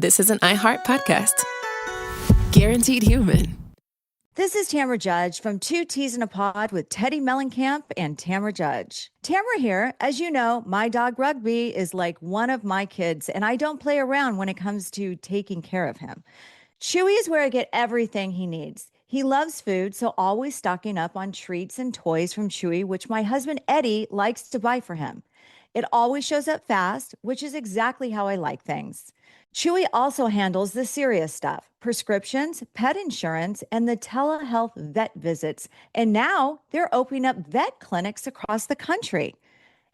this is an iHeart podcast. Guaranteed human. This is Tamara Judge from Two Teas in a Pod with Teddy Mellencamp and Tamara Judge. Tamara here. As you know, my dog Rugby is like one of my kids, and I don't play around when it comes to taking care of him. Chewy is where I get everything he needs. He loves food, so always stocking up on treats and toys from Chewy, which my husband Eddie likes to buy for him. It always shows up fast, which is exactly how I like things. Chewy also handles the serious stuff, prescriptions, pet insurance, and the telehealth vet visits. And now they're opening up vet clinics across the country.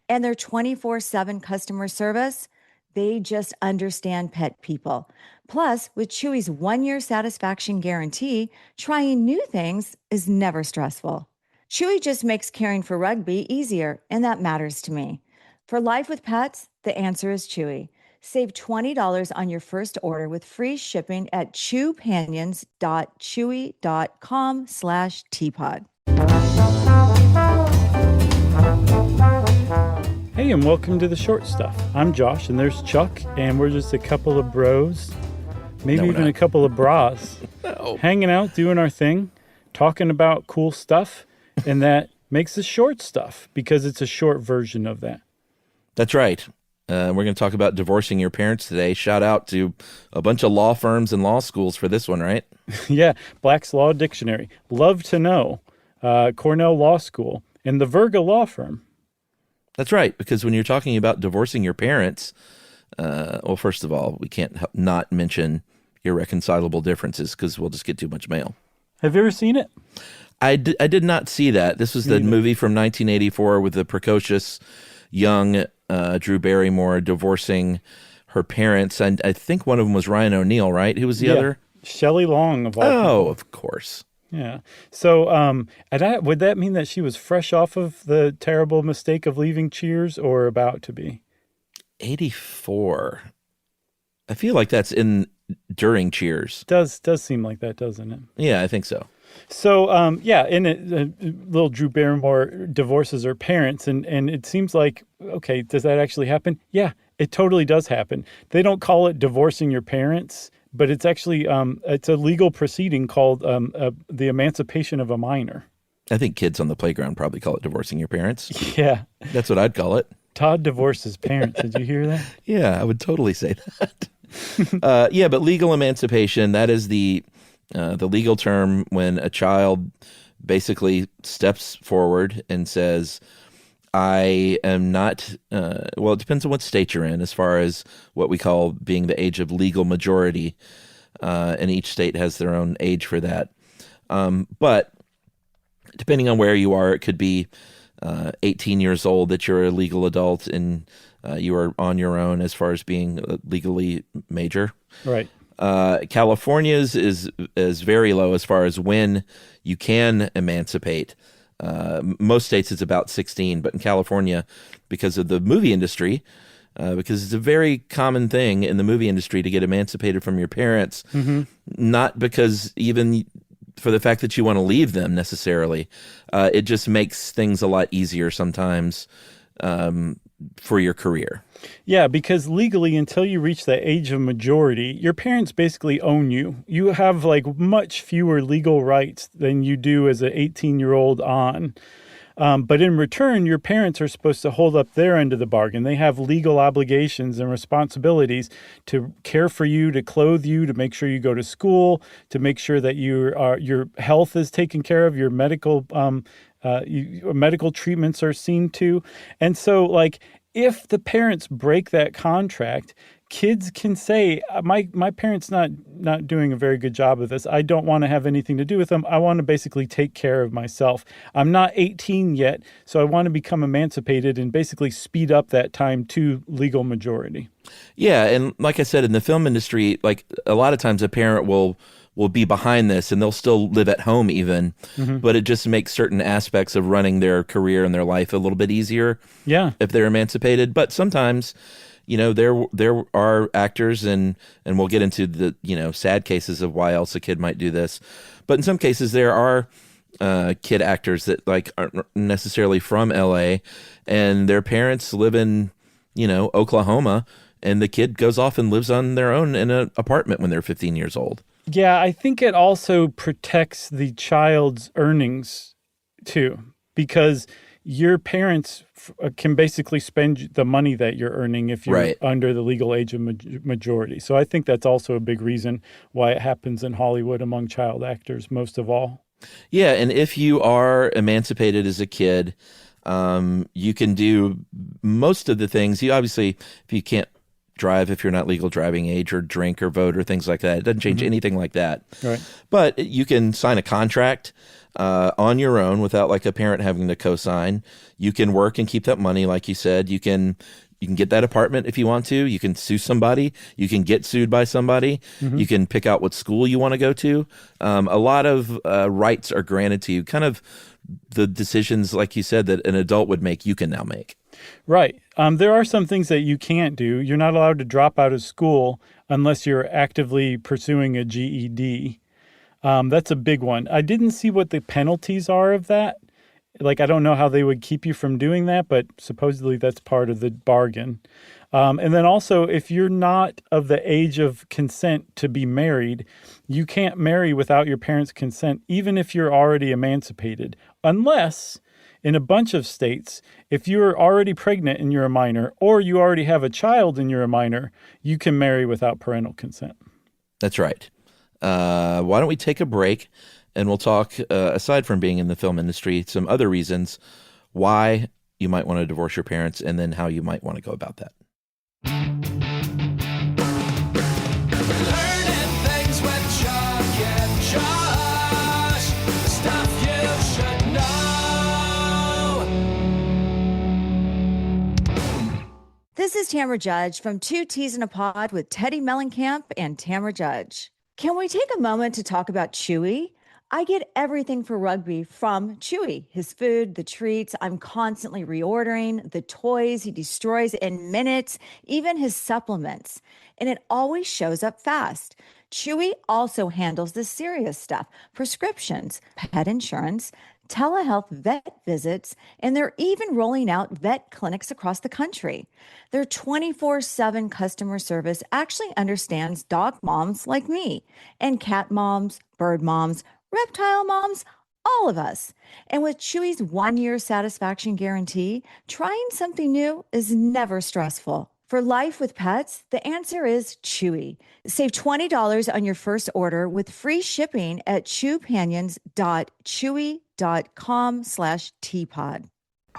And their 24/7 customer service, they just understand pet people. Plus, with Chewy's 1-year satisfaction guarantee, trying new things is never stressful. Chewy just makes caring for Rugby easier, and that matters to me. For life with pets, the answer is Chewy. Save $20 on your first order with free shipping at chewpanions.chewy.com/teapod. Hey, and welcome to The Short Stuff. I'm Josh, and there's Chuck, and we're just a couple of bros, maybe even a couple of bras, hanging out, doing our thing, talking about cool stuff, and that makes us short stuff because it's a short version of that. That's right. We're going to talk about divorcing your parents today. Shout out to a bunch of law firms and law schools for this one, right? Yeah, Black's Law Dictionary, Love to Know, Cornell Law School, and the Virga Law Firm. That's right, because when you're talking about divorcing your parents, well, first of all, we can't not mention irreconcilable differences because we'll just get too much mail. Have you ever seen it? I did not see that. This was the movie from 1984 with the precocious young Drew Barrymore divorcing her parents, and I think one of them was Ryan O'Neal, right? Who was the other? Shelley Long of all people. Oh, of course. Yeah. So would that mean that she was fresh off of the terrible mistake of leaving Cheers or about to be? 84. I feel like that's during Cheers. Does seem like that, doesn't it? Yeah, I think so. So, in it, little Drew Barrymore divorces her parents, and it seems like, okay, does that actually happen? Yeah, it totally does happen. They don't call it divorcing your parents, but it's actually, it's a legal proceeding called the emancipation of a minor. I think kids on the playground probably call it divorcing your parents. Yeah. That's what I'd call it. Todd divorces parents. Did you hear that? Yeah, I would totally say that. But legal emancipation, that is the legal term when a child basically steps forward and says, I am not, it depends on what state you're in as far as what we call being the age of legal majority. And each state has their own age for that. But depending on where you are, it could be 18 years old that you're a legal adult and you are on your own as far as being legally major. Right. California's is very low as far as when you can emancipate. Most states it's about 16, but in California, because of the movie industry, because it's a very common thing in the movie industry to get emancipated from your parents, not because even for the fact that you want to leave them necessarily. It just makes things a lot easier sometimes for your career. Yeah, because legally, until you reach the age of majority, your parents basically own you. You have like much fewer legal rights than you do as an 18-year-old on. But in return, your parents are supposed to hold up their end of the bargain. They have legal obligations and responsibilities to care for you, to clothe you, to make sure you go to school, to make sure that your health is taken care of, your medical treatments are seen to. And so, like, if the parents break that contract, kids can say, my parents not doing a very good job of this. I don't want to have anything to do with them. I want to basically take care of myself. I'm not 18 yet, so I want to become emancipated and basically speed up that time to legal majority. Yeah, and like I said, in the film industry, like a lot of times a parent will be behind this and they'll still live at home even, but it just makes certain aspects of running their career and their life a little bit easier if they're emancipated. But sometimes, you know, there are actors and we'll get into the, you know, sad cases of why else a kid might do this. But in some cases there are kid actors that like aren't necessarily from LA and their parents live in, you know, Oklahoma and the kid goes off and lives on their own in an apartment when they're 15 years old. Yeah, I think it also protects the child's earnings too, because your parents can basically spend the money that you're earning if you're under the legal age of majority. So I think that's also a big reason why it happens in Hollywood among child actors most of all. Yeah, and if you are emancipated as a kid, you can do most of the things. You obviously, if you can't drive, if you're not legal driving age, or drink or vote or things like that, it doesn't change anything like that. Right. But you can sign a contract on your own without like a parent having to co-sign. You can work and keep that money, like you said. You can get that apartment if you want to. You can sue somebody. You can get sued by somebody. You can pick out what school you want to go to. A lot of rights are granted to you. Kind of the decisions, like you said, that an adult would make, you can now make. Right. There are some things that you can't do. You're not allowed to drop out of school unless you're actively pursuing a GED. That's a big one. I didn't see what the penalties are of that. Like, I don't know how they would keep you from doing that, but supposedly that's part of the bargain. And then also, if you're not of the age of consent to be married, you can't marry without your parents' consent, even if you're already emancipated, unless in a bunch of states, if you're already pregnant and you're a minor, or you already have a child and you're a minor, you can marry without parental consent. That's right. Why don't we take a break, and we'll talk, aside from being in the film industry, some other reasons why you might want to divorce your parents, and then how you might want to go about that. Learning things with Chuck and Josh. Stuff you should know. This is Tamara Judge from Two Teas in a Pod with Teddy Mellencamp and Tamara Judge. Can we take a moment to talk about Chewy? I get everything for rugby from Chewy. His food, the treats, I'm constantly reordering, the toys he destroys in minutes, even his supplements. And it always shows up fast. Chewy also handles the serious stuff, prescriptions, pet insurance, telehealth vet visits, and they're even rolling out vet clinics across the country. Their 24/7 customer service actually understands dog moms like me, and cat moms, bird moms, reptile moms, all of us. And with Chewy's 1-year satisfaction guarantee, trying something new is never stressful. For life with pets, the answer is Chewy. Save $20 on your first order with free shipping at chewpanions.chewy.com/teapod.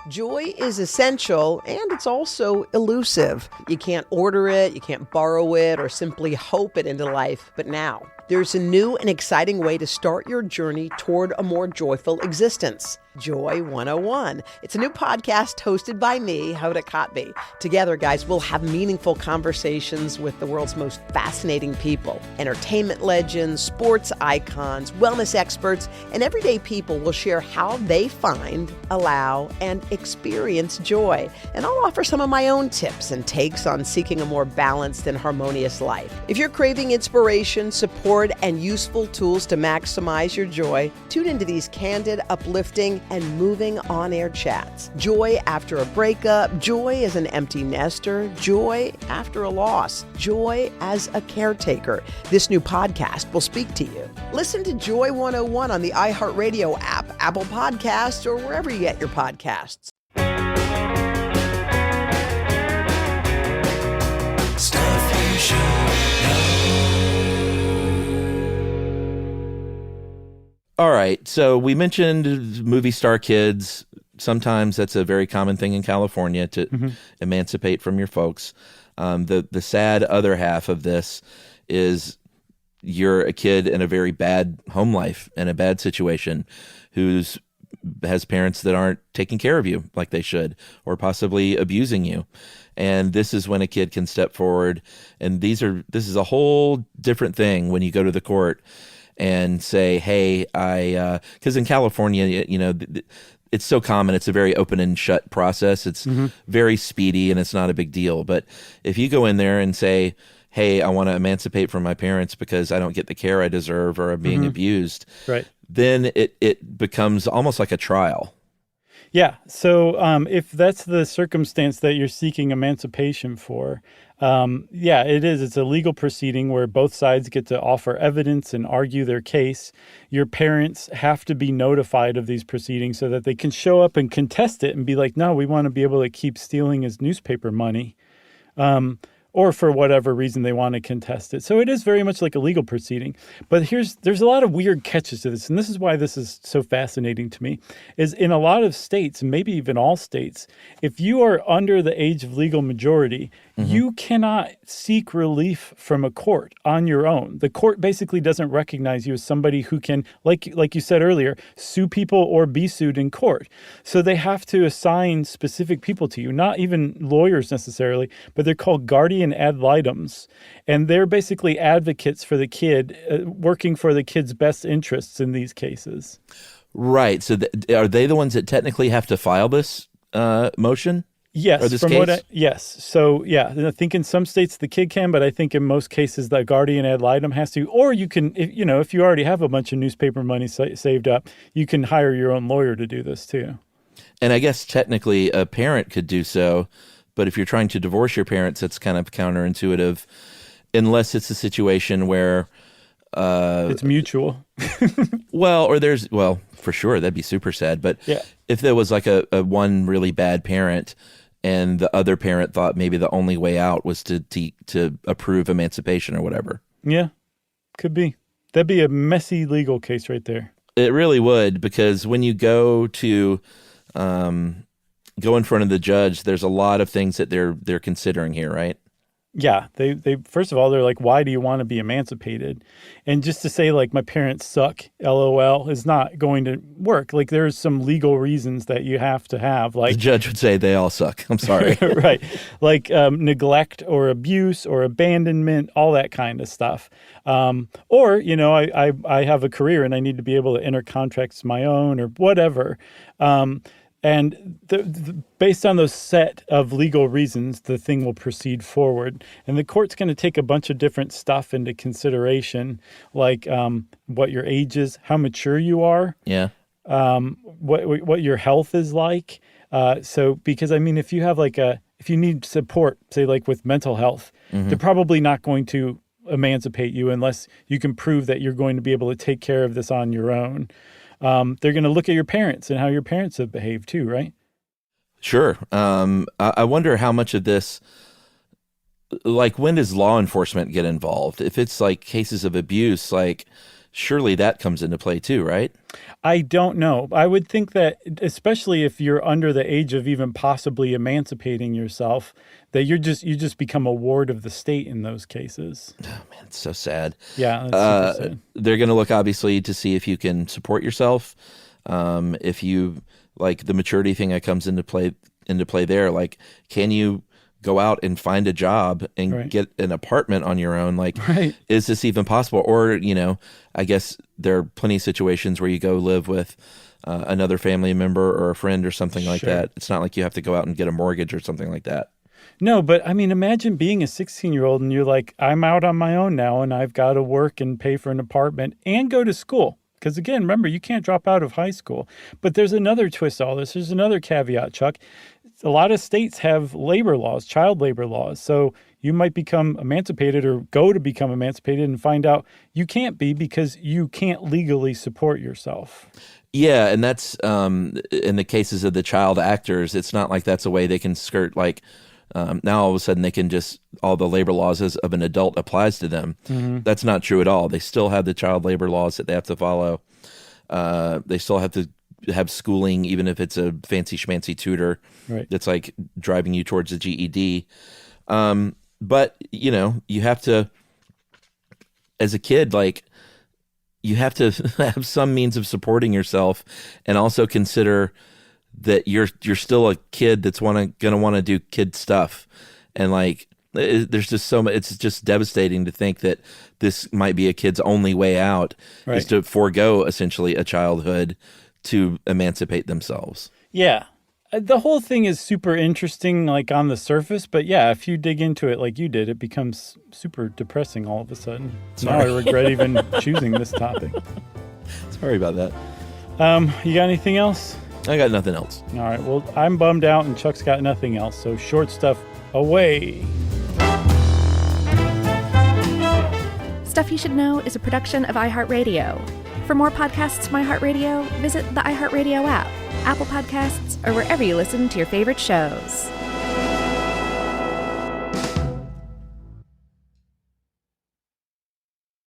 Joy is essential, and it's also elusive. You can't order it, you can't borrow it, or simply hope it into life. But now, there's a new and exciting way to start your journey toward a more joyful existence. Joy 101. It's a new podcast hosted by me, Hoda Kotb. Together, guys, we'll have meaningful conversations with the world's most fascinating people. Entertainment legends, sports icons, wellness experts, and everyday people will share how they find, allow, and experience joy. And I'll offer some of my own tips and takes on seeking a more balanced and harmonious life. If you're craving inspiration, support, and useful tools to maximize your joy, tune into these candid, uplifting, and moving on-air chats. Joy after a breakup, joy as an empty nester, joy after a loss, joy as a caretaker. This new podcast will speak to you. Listen to Joy 101 on the iHeartRadio app, Apple Podcasts, or wherever you get your podcasts. Stuff you should know. All right, so we mentioned movie star kids. Sometimes that's a very common thing in California to emancipate from your folks. The sad other half of this is you're a kid in a very bad home life, in a bad situation, has parents that aren't taking care of you like they should, or possibly abusing you. And this is when a kid can step forward. And this is a whole different thing when you go to the court and say, hey, because in California, it's so common. It's a very open and shut process. It's very speedy, and it's not a big deal. But if you go in there and say, hey, I want to emancipate from my parents because I don't get the care I deserve, or I'm being abused, right, then it becomes almost like a trial. Yeah. So if that's the circumstance that you're seeking emancipation for, Yeah, it is. It's a legal proceeding where both sides get to offer evidence and argue their case. Your parents have to be notified of these proceedings so that they can show up and contest it and be like, no, we want to be able to keep stealing his newspaper money. Or for whatever reason they want to contest it. So it is very much like a legal proceeding. But there's a lot of weird catches to this, and this is why this is so fascinating to me, is in a lot of states, maybe even all states, if you are under the age of legal majority, you cannot seek relief from a court on your own. The court basically doesn't recognize you as somebody who can, like you said earlier, sue people or be sued in court. So they have to assign specific people to you, not even lawyers necessarily, but they're called guardian ad litems. And they're basically advocates for the kid, working for the kid's best interests in these cases. Right. So are they the ones that technically have to file this motion? Yes, or this case? Yes. So yeah, I think in some states the kid can, but I think in most cases the guardian ad litem has to. Or you can, if you already have a bunch of newspaper money saved up, you can hire your own lawyer to do this too. And I guess technically a parent could do so, but if you're trying to divorce your parents, that's kind of counterintuitive, unless it's a situation where it's mutual. Well, for sure that'd be super sad. But yeah. If there was like a one really bad parent, and the other parent thought maybe the only way out was to approve emancipation or whatever. Yeah, could be. That'd be a messy legal case right there. It really would, because when you go to go in front of the judge, there's a lot of things that they're considering here, right? Yeah, they first of all, they're like, why do you want to be emancipated? And just to say, like, my parents suck, LOL, is not going to work. Like, there's some legal reasons that you have to have. Like, the judge would say they all suck. I'm sorry. Right. Like neglect or abuse or abandonment, all that kind of stuff. Or, I have a career and I need to be able to enter contracts my own or whatever. And based on those set of legal reasons, the thing will proceed forward. And the court's going to take a bunch of different stuff into consideration, like what your age is, how mature you are, what your health is like. Because if you have if you need support, say like with mental health, they're probably not going to emancipate you unless you can prove that you're going to be able to take care of this on your own. They're going to look at your parents and how your parents have behaved too, right? Sure. I wonder how much of this, like, when does law enforcement get involved? If it's like cases of abuse, like, surely that comes into play too, right? I don't know. I would think that, especially if you're under the age of even possibly emancipating yourself, that you just become a ward of the state in those cases. Oh man, it's so sad. Yeah, that's super sad. They're going to look obviously to see if you can support yourself. If you, like, the maturity thing that comes into play there, like, can you go out and find a job and get an apartment on your own? Like, is this even possible? Or, I guess there are plenty of situations where you go live with another family member or a friend or something like that. It's not like you have to go out and get a mortgage or something like that. No, but imagine being a 16-year-old and you're like, I'm out on my own now and I've got to work and pay for an apartment and go to school. Because again, remember, you can't drop out of high school. But there's another twist to all this. There's another caveat, Chuck. A lot of states have labor laws, child labor laws. So you might become emancipated or go to become emancipated and find out you can't be because you can't legally support yourself. Yeah, and that's in the cases of the child actors, it's not like that's a way they can skirt, like, now all of a sudden they can just, all the labor laws as of an adult applies to them. That's not true at all. They still have the child labor laws that they have to follow. They still have to have schooling, even if it's a fancy schmancy tutor that's like driving you towards a GED. But, you have to, as a kid, like, you have to have some means of supporting yourself and also consider that you're still a kid that's gonna want to do kid stuff. And like, there's just so much, it's just devastating to think that this might be a kid's only way out is to forego essentially a childhood to emancipate themselves. Yeah. The whole thing is super interesting, like on the surface, but yeah, if you dig into it like you did, it becomes super depressing all of a sudden. Sorry. Now I regret even choosing this topic. Sorry about that. You got anything else? I got nothing else. All right, well, I'm bummed out and Chuck's got nothing else, so short stuff away. Stuff You Should Know is a production of iHeartRadio. For more podcasts from iHeartRadio, visit the iHeartRadio app, Apple Podcasts, or wherever you listen to your favorite shows.